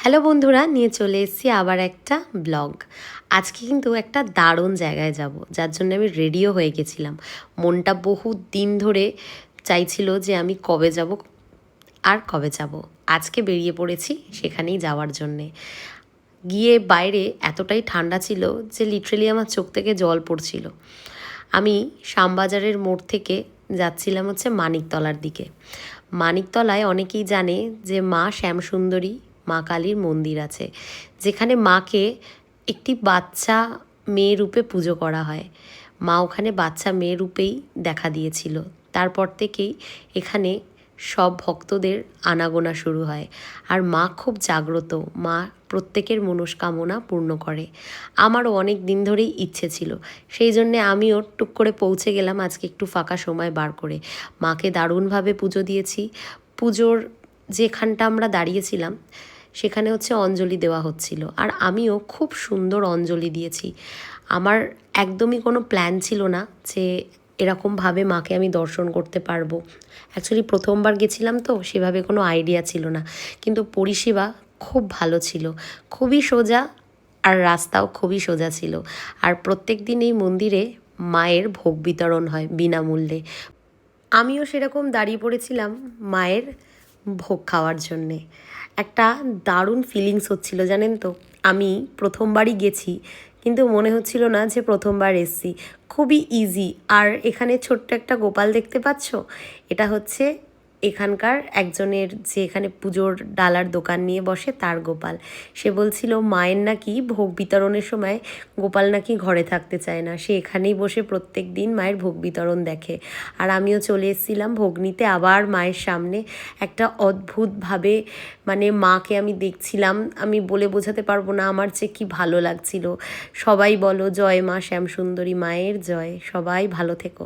Hello বন্ধুরা, নিয়ে চলে এসেছি আবার একটা ব্লগ। আজকে কিন্তু একটা দারুণ জায়গায় যাব, যার জন্য আমি রেডিও হয়ে গেছিলাম। মনটা বহু দিন ধরে চাইছিল যে আমি কবে যাব আর কবে যাব। আজকে বেরিয়ে পড়েছি সেখানেই যাওয়ার জন্যে। গিয়ে বাইরে এতটাই ঠান্ডা ছিল যে লিটারেলি আমার চোখ থেকে জল পড়ছিল। আমি শ্যামবাজারের মোড় থেকে যাচ্ছিলাম হচ্ছে মানিকতলার দিকে। মানিকতলায় অনেকেই জানে যে মা শ্যামসুন্দরী মা কালীর মন্দির আছে, যেখানে মাকে একটি বাচ্চা মেয়ে রূপে পুজো করা হয়। মা ওখানে বাচ্চা মেয়ে রূপেই দেখা দিয়েছিল। তারপর থেকেই এখানে সব ভক্তদের আনাগোনা শুরু হয়। আর মা খুব জাগ্রত, মা প্রত্যেকের মনস্কামনা পূর্ণ করে। আমারও অনেক দিন ধরেই ইচ্ছে ছিল, সেই জন্যে আমিও টুক করে পৌঁছে গেলাম আজকে একটু ফাঁকা সময় বার করে। মাকে দারুণভাবে পুজো দিয়েছি। পুজোর যেখানটা আমরা দাঁড়িয়েছিলাম সেখানে হচ্ছে অঞ্জলি দেওয়া হচ্ছিল, আর আমিও খুব সুন্দর অঞ্জলি দিয়েছি। আমার একদমই কোনো প্ল্যান ছিল না যে এরকমভাবে মাকে আমি দর্শন করতে পারবো। অ্যাকচুয়ালি প্রথমবার গেছিলাম তো সেভাবে কোনো আইডিয়া ছিল না, কিন্তু পরিষেবা খুব ভালো ছিল, খুবই সোজা, আর রাস্তাও খুবই সোজা ছিল। আর প্রত্যেক দিন এই মন্দিরে মায়ের ভোগ বিতরণ হয় বিনামূল্যে। আমিও সেরকম দাঁড়িয়ে পড়েছিলাম মায়ের ভোগ খাওয়ার জন্যে। একটা দারুণ ফিলিংস হচ্ছিল, জানেন তো। আমি প্রথমবারই গেছি, কিন্তু মনে হচ্ছিল না যে প্রথমবার এসছি। খুবই ইজি। আর এখানে ছোট্ট একটা গোপাল দেখতে পাচ্ছ, এটা হচ্ছে এখানকার একজনের, যে এখানে পুজোর ডালার দোকান নিয়ে বসে, তার গোপাল। সে বলছিল মায়ের নাকি ভোগ বিতরণের সময় গোপাল নাকি ঘরে থাকতে চায় না, সে এখানেই বসে প্রত্যেক দিন মায়ের ভোগ বিতরণ দেখে। আর আমিও চলে এসেছিলাম ভোগ নিতে আবার মায়ের সামনে। একটা অদ্ভুতভাবে মানে মাকে আমি দেখছিলাম, আমি বলে বোঝাতে পারবো না আমার যে কি ভালো লাগছিল। সবাই বলো জয় মা শ্যামসুন্দরী মায়ের জয়। সবাই ভালো থেকো।